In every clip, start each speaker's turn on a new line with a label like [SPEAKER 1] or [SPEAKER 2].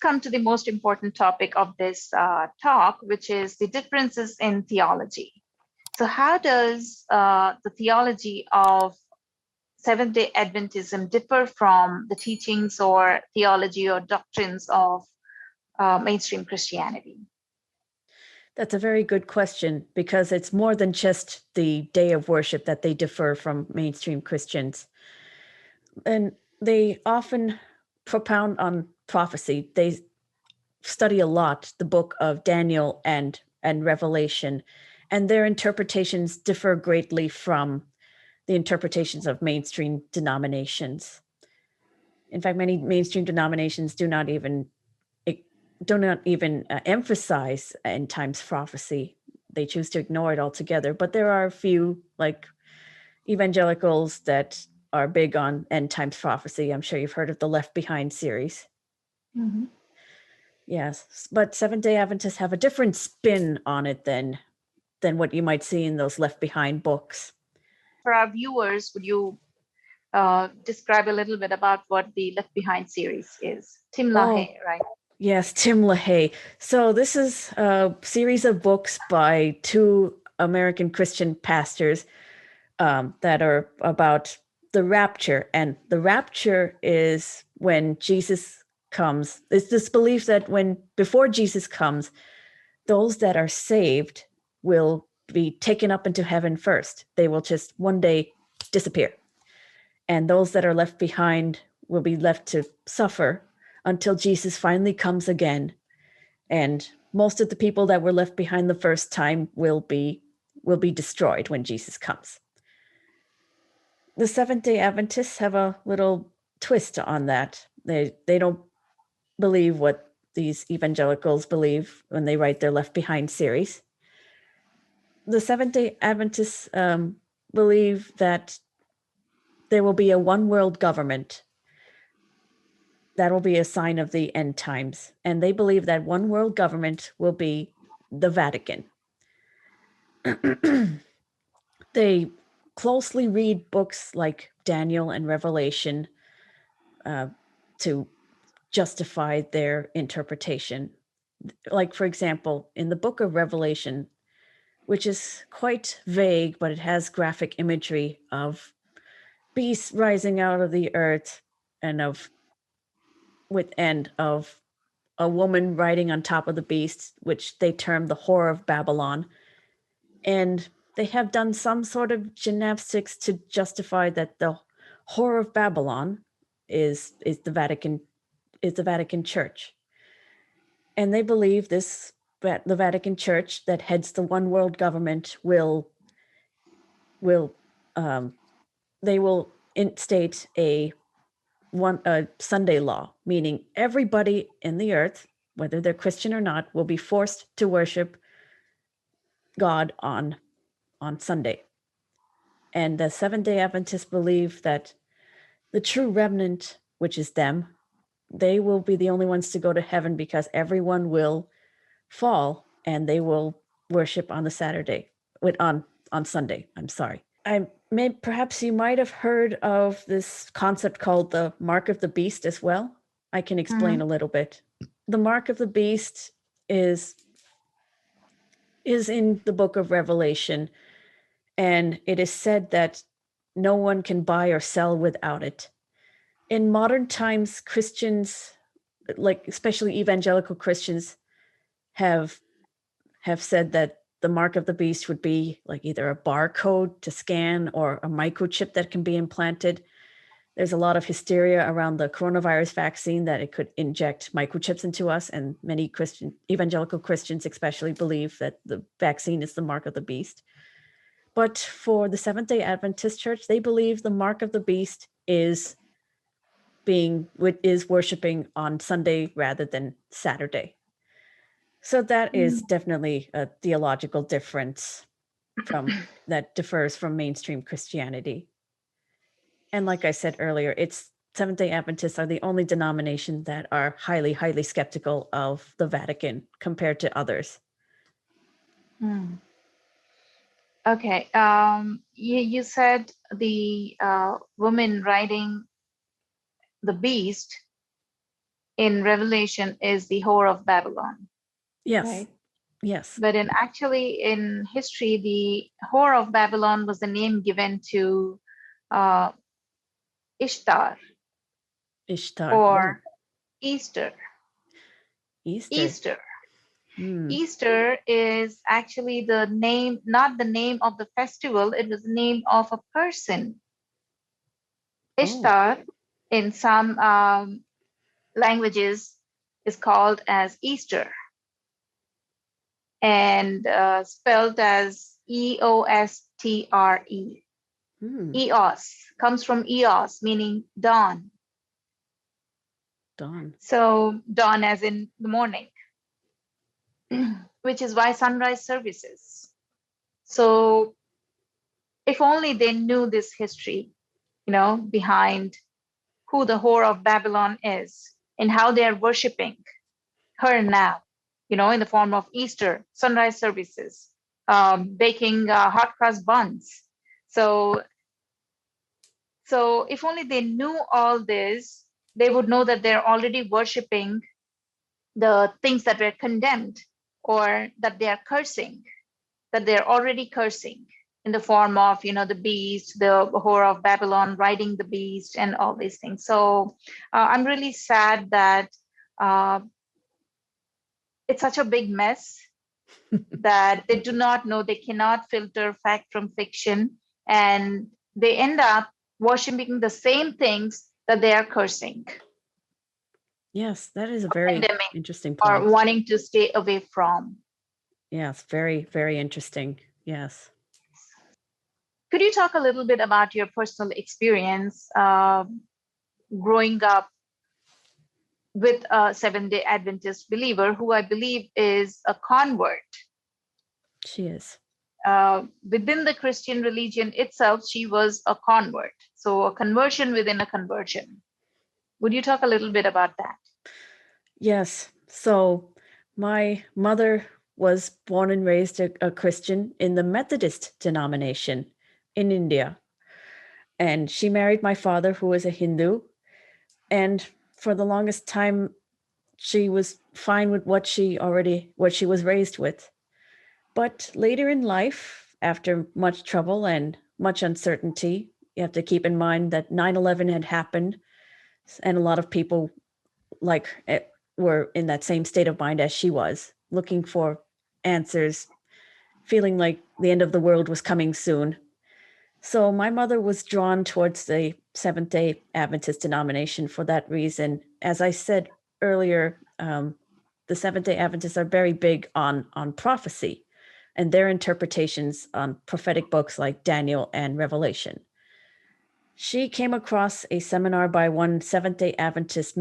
[SPEAKER 1] come to the most important topic of this talk, which is the differences in theology. So how does the theology of Seventh-day Adventism differ from the teachings or theology or doctrines of mainstream Christianity?
[SPEAKER 2] That's a very good question, because it's more than just the day of worship that they differ from mainstream Christians. And they often propound on prophecy. They study a lot the book of Daniel and Revelation, and their interpretations differ greatly from the interpretations of mainstream denominations. In fact, many mainstream denominations do not even emphasize end times prophecy. They choose to ignore it altogether. But there are a few, like evangelicals, that are big on end times prophecy. I'm sure you've heard of the Left Behind series.
[SPEAKER 1] Mm-hmm.
[SPEAKER 2] Yes, but Seventh-day Adventists have a different spin on it than what you might see in those Left Behind books.
[SPEAKER 1] For our viewers, would you describe a little bit about what the Left Behind series is? Tim LaHaye, right?
[SPEAKER 2] Yes, Tim LaHaye. So this is a series of books by two American Christian pastors that are about the rapture. And the rapture is when Jesus comes. It's this belief that before Jesus comes, those that are saved will be taken up into heaven first. They will just one day disappear. And those that are left behind will be left to suffer until Jesus finally comes again. And most of the people that were left behind the first time will be destroyed when Jesus comes. The Seventh-day Adventists have a little twist on that. They don't believe what these evangelicals believe when they write their Left Behind series. The Seventh-day Adventists believe that there will be a one world government. That will be a sign of the end times. And they believe that one world government will be the Vatican. They closely read books like Daniel and Revelation to justify their interpretation. Like, for example, in the book of Revelation, which is quite vague, but it has graphic imagery of beasts rising out of the earth and of a woman riding on top of the beast, which they term the whore of Babylon. And they have done some sort of gymnastics to justify that the whore of Babylon is the Vatican Church. And they believe the Vatican Church that heads the one world government will instate a Sunday law, meaning everybody in the earth, whether they're Christian or not, will be forced to worship God on Sunday. And the Seventh-day Adventists believe that the true remnant, which is them, they will be the only ones to go to heaven, because everyone will fall and they will worship on Sunday. I'm sorry. Perhaps you might have heard of this concept called the Mark of the Beast as well. I can explain a little bit. The Mark of the Beast is in the book of Revelation, and it is said that no one can buy or sell without it. In modern times, Christians, like especially evangelical Christians, have said that the mark of the beast would be like either a barcode to scan or a microchip that can be implanted. There's a lot of hysteria around the coronavirus vaccine that it could inject microchips into us, and many evangelical Christians especially believe that the vaccine is the mark of the beast. But for the Seventh-day Adventist Church, they believe the mark of the beast is worshiping on Sunday rather than Saturday. So that is definitely a theological difference that differs from mainstream Christianity. And like I said earlier, Seventh-day Adventists are the only denomination that are highly, highly skeptical of the Vatican compared to others.
[SPEAKER 1] Okay. You said the woman riding the beast in Revelation is the whore of Babylon.
[SPEAKER 2] Yes.
[SPEAKER 1] Right.
[SPEAKER 2] Yes.
[SPEAKER 1] But in history, the whore of Babylon was the name given to Ishtar
[SPEAKER 2] Ishtar.
[SPEAKER 1] or Easter.
[SPEAKER 2] Easter.
[SPEAKER 1] Easter.
[SPEAKER 2] Hmm.
[SPEAKER 1] Easter is actually the name, not the name of the festival, it was the name of a person. Ishtar in some languages is called as Easter and spelled as Eostre.
[SPEAKER 2] Hmm.
[SPEAKER 1] Eos comes from Eos, meaning dawn.
[SPEAKER 2] Dawn.
[SPEAKER 1] So dawn as in the morning, which is why sunrise services. So if only they knew this history, behind who the whore of Babylon is and how they are worshiping her now, in the form of Easter, sunrise services, baking hot cross buns. So if only they knew all this, they would know that they're already worshiping the things that were condemned or that they are cursing, that they're already cursing in the form of, the beast, the whore of Babylon riding the beast and all these things. So I'm really sad that uh, it's such a big mess that they do not know, they cannot filter fact from fiction, and they end up worshiping the same things that they are cursing.
[SPEAKER 2] Yes, that is a very interesting
[SPEAKER 1] or
[SPEAKER 2] point.
[SPEAKER 1] wanting to stay away from.
[SPEAKER 2] Yes, very, very interesting. Yes.
[SPEAKER 1] Could you talk a little bit about your personal experience growing up with a Seventh-day Adventist believer who I believe is a convert?
[SPEAKER 2] She is.
[SPEAKER 1] Within the Christian religion itself, she was a convert. So a conversion within a conversion. Would you talk a little bit about that?
[SPEAKER 2] Yes. So my mother was born and raised a Christian in the Methodist denomination in India. And she married my father, who was a Hindu. And for the longest time, she was fine with what she was raised with. But later in life, after much trouble and much uncertainty, you have to keep in mind that 9/11 had happened, and a lot of people were in that same state of mind as she was, looking for answers, feeling like the end of the world was coming soon. So my mother was drawn towards the Seventh-day Adventist denomination for that reason. As I said earlier, the Seventh-day Adventists are very big on prophecy and their interpretations on prophetic books like Daniel and Revelation. She came across a seminar by one Seventh-day Adventist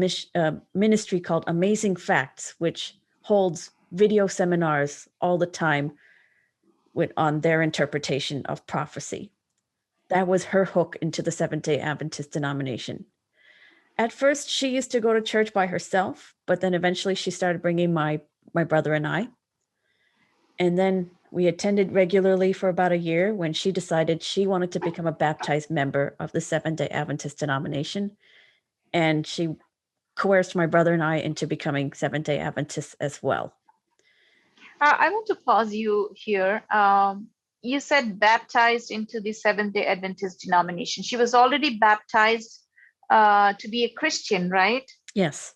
[SPEAKER 2] ministry called Amazing Facts, which holds video seminars all the time on their interpretation of prophecy. That was her hook into the Seventh-day Adventist denomination. At first, she used to go to church by herself, but then eventually she started bringing my brother and I. And then we attended regularly for about a year when she decided she wanted to become a baptized member of the Seventh-day Adventist denomination. And she coerced my brother and I into becoming Seventh-day Adventists as well.
[SPEAKER 1] I want to pause you here. You said baptized into the Seventh-day Adventist denomination. She was already baptized to be a Christian, right?
[SPEAKER 2] Yes.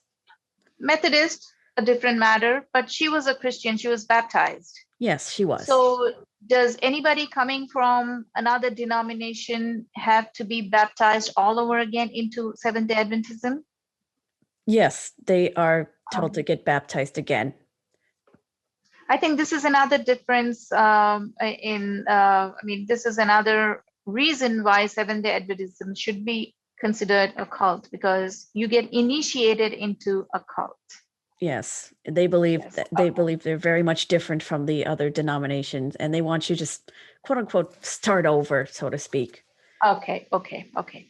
[SPEAKER 1] Methodist, a different matter, but she was a Christian. She was baptized.
[SPEAKER 2] Yes, she was.
[SPEAKER 1] So does anybody coming from another denomination have to be baptized all over again into Seventh-day Adventism?
[SPEAKER 2] Yes, they are told to get baptized again.
[SPEAKER 1] I think this is another difference this is another reason why Seventh-day Adventism should be considered a cult, because you get initiated into a cult.
[SPEAKER 2] Yes, they believe they're very much different from the other denominations, and they want you to, quote unquote, start over, so to speak.
[SPEAKER 1] Okay.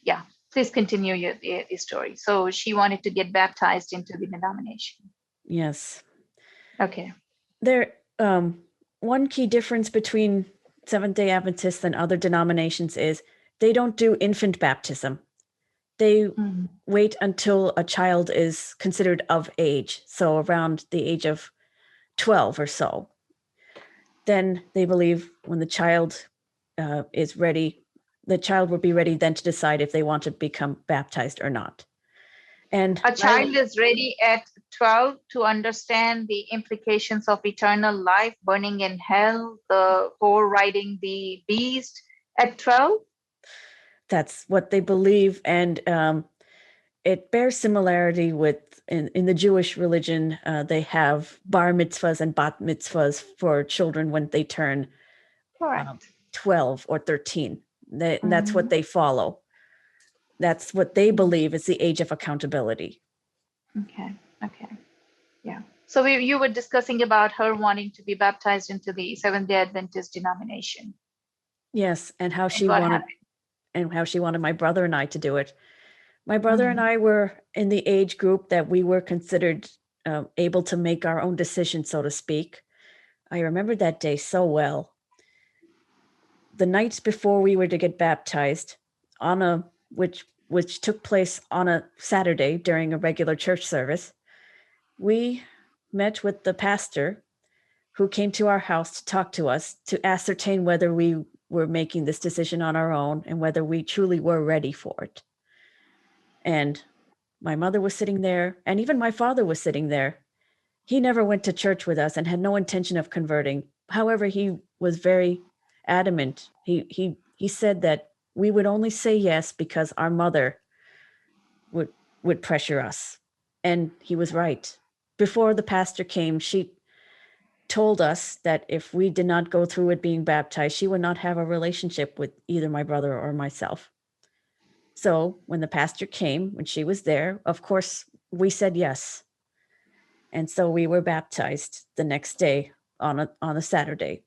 [SPEAKER 1] Yeah. Please continue your story. So she wanted to get baptized into the denomination.
[SPEAKER 2] Yes.
[SPEAKER 1] Okay.
[SPEAKER 2] There, one key difference between Seventh-day Adventists and other denominations is they don't do infant baptism. they wait until a child is considered of age, so around the age of 12 or so. Then they believe when the child is ready, the child will be ready then to decide if they want to become baptized or not. And
[SPEAKER 1] a child is ready at 12 to understand the implications of eternal life, burning in hell, the whore riding the beast at 12.
[SPEAKER 2] That's what they believe, and it bears similarity with in the Jewish religion. They have bar mitzvahs and bat mitzvahs for children when they turn 12 or 13. That's what they follow. That's what they believe is the age of accountability.
[SPEAKER 1] Okay. Yeah. So you were discussing about her wanting to be baptized into the Seventh-day Adventist denomination.
[SPEAKER 2] Yes, and how she wanted my brother and I to do it. My brother and I were in the age group that we were considered able to make our own decisions, so to speak. I remember that day so well. The nights before we were to get baptized, which took place on a Saturday during a regular church service, we met with the pastor who came to our house to talk to us to ascertain whether we were making this decision on our own and whether we truly were ready for it. And my mother was sitting there, and even my father was sitting there. He never went to church with us and had no intention of converting. However, he was very adamant. He said that we would only say yes because our mother would pressure us. And he was right. Before the pastor came, she told us that if we did not go through with being baptized, she would not have a relationship with either my brother or myself. So when the pastor came, when she was there, of course, we said yes. And so we were baptized the next day on a Saturday.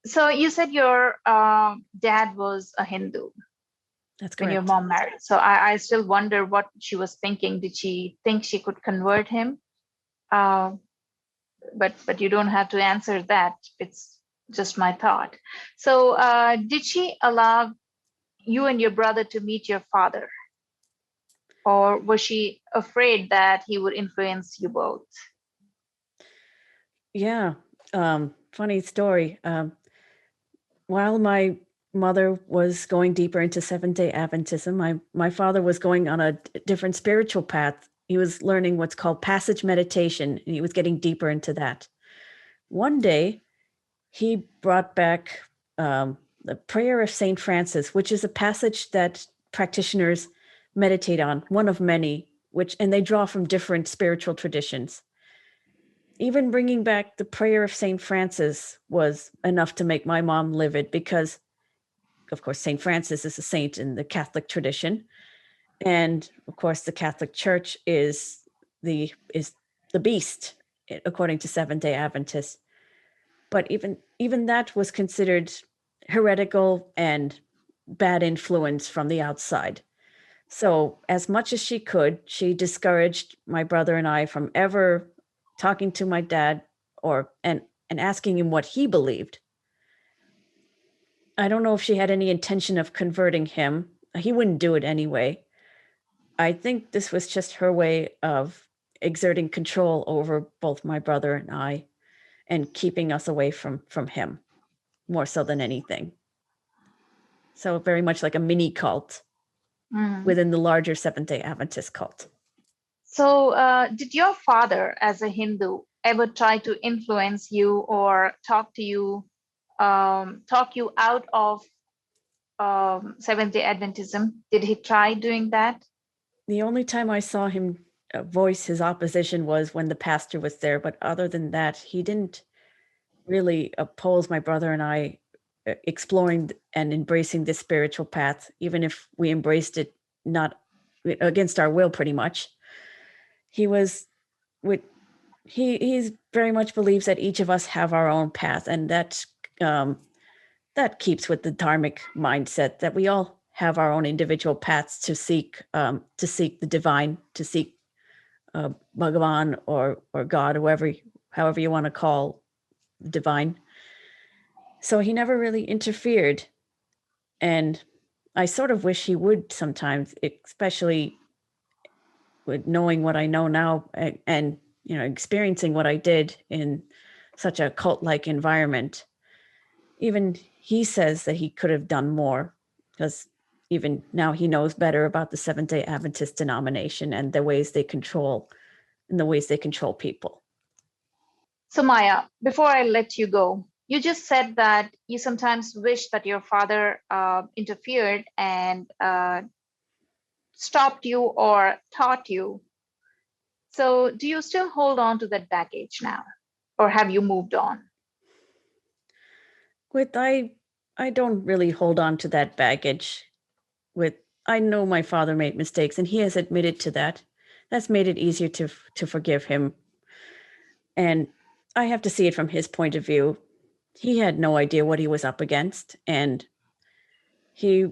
[SPEAKER 1] So you said your dad was a Hindu.
[SPEAKER 2] That's correct.
[SPEAKER 1] When your mom married. So I still wonder what she was thinking. Did she think she could convert him? But you don't have to answer that. It's just my thought. So did she allow you and your brother to meet your father? Or was she afraid that he would influence you both?
[SPEAKER 2] Yeah. Funny story. While my mother was going deeper into Seventh-day Adventism, my father was going on a different spiritual path. He was learning what's called passage meditation, and he was getting deeper into that. One day, he brought back the prayer of St. Francis, which is a passage that practitioners meditate on, one of many, and they draw from different spiritual traditions. Even bringing back the prayer of St. Francis was enough to make my mom livid because, of course, St. Francis is a saint in the Catholic tradition. And of course, the Catholic Church is the beast, according to Seventh-day Adventists. But even that was considered heretical and bad influence from the outside. So as much as she could, she discouraged my brother and I from ever talking to my dad and asking him what he believed. I don't know if she had any intention of converting him. He wouldn't do it anyway. I think this was just her way of exerting control over both my brother and I and keeping us away from him more so than anything. So very much like a mini cult within the larger Seventh-day Adventist cult.
[SPEAKER 1] So did your father, as a Hindu, ever try to influence you or talk you out of Seventh-day Adventism? Did he try doing that?
[SPEAKER 2] The only time I saw him voice his opposition was when the pastor was there. But other than that, he didn't really oppose my brother and I exploring and embracing this spiritual path, even if we embraced it not against our will, pretty much. He very much believes that each of us have our own path, and that keeps with the dharmic mindset that we all have our own individual paths to seek the divine, to seek Bhagavan or God, however you want to call divine. So he never really interfered. And I sort of wish he would sometimes, especially with knowing what I know now and experiencing what I did in such a cult-like environment. Even he says that he could have done more, because even now he knows better about the Seventh-day Adventist denomination and the ways they control people.
[SPEAKER 1] So Maya, before I let you go, you just said that you sometimes wish that your father interfered and stopped you or taught you. So do you still hold on to that baggage now, or have you moved on?
[SPEAKER 2] I don't really hold on to that baggage. I know my father made mistakes, and he has admitted to that. That's made it easier to forgive him. And I have to see it from his point of view. He had no idea what he was up against, and he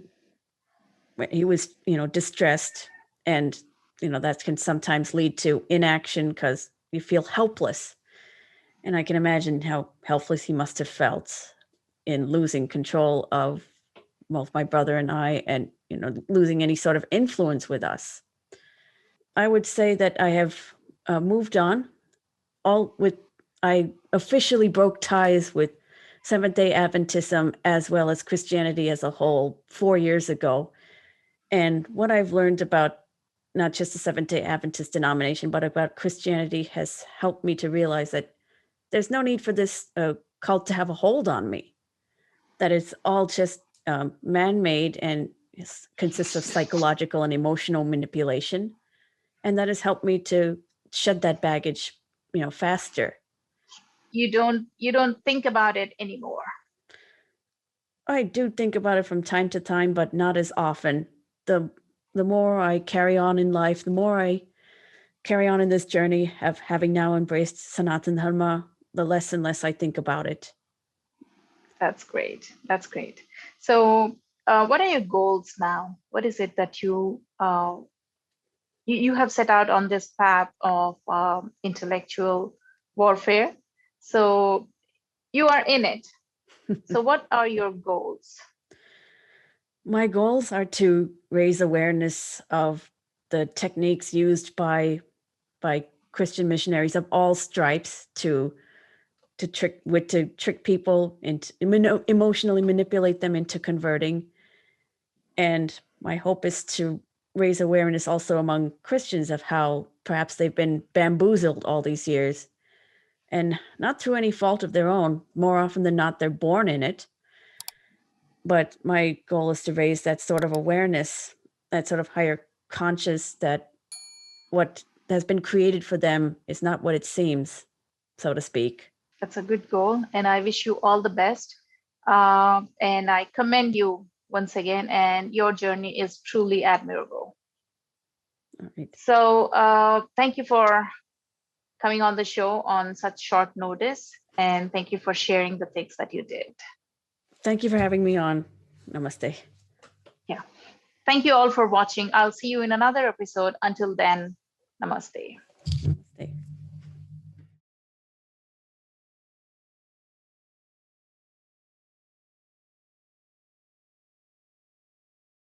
[SPEAKER 2] was, distressed, and that can sometimes lead to inaction because you feel helpless. And I can imagine how helpless he must have felt in losing control of both my brother and I, and losing any sort of influence with us. I would say that I have moved on. I officially broke ties with Seventh-day Adventism as well as Christianity as a whole 4 years ago. And what I've learned about not just the Seventh-day Adventist denomination, but about Christianity has helped me to realize that there's no need for this cult to have a hold on me, that it's all just man-made and consists of psychological and emotional manipulation. And that has helped me to shed that baggage, faster.
[SPEAKER 1] You don't think about it anymore.
[SPEAKER 2] I do think about it from time to time, but not as often. The more I carry on in life, the more I carry on in this journey of having now embraced Sanatana Dharma, the less and less I think about it.
[SPEAKER 1] That's great. That's great. So, what are your goals now? What is it that you have set out on this path of intellectual warfare? So, you are in it. So, what are your goals?
[SPEAKER 2] My goals are to raise awareness of the techniques used by Christian missionaries of all stripes to trick people and emotionally manipulate them into converting. And my hope is to raise awareness also among Christians of how perhaps they've been bamboozled all these years, and not through any fault of their own. More often than not, they're born in it. But my goal is to raise that sort of awareness, that sort of higher conscious, that what has been created for them is not what it seems, so to speak.
[SPEAKER 1] That's a good goal, and I wish you all the best. And I commend you once again, and your journey is truly admirable.
[SPEAKER 2] All right.
[SPEAKER 1] So, thank you for coming on the show on such short notice, and thank you for sharing the things that you did.
[SPEAKER 2] Thank you for having me on. Namaste.
[SPEAKER 1] Yeah. Thank you all for watching. I'll see you in another episode. Until then, namaste.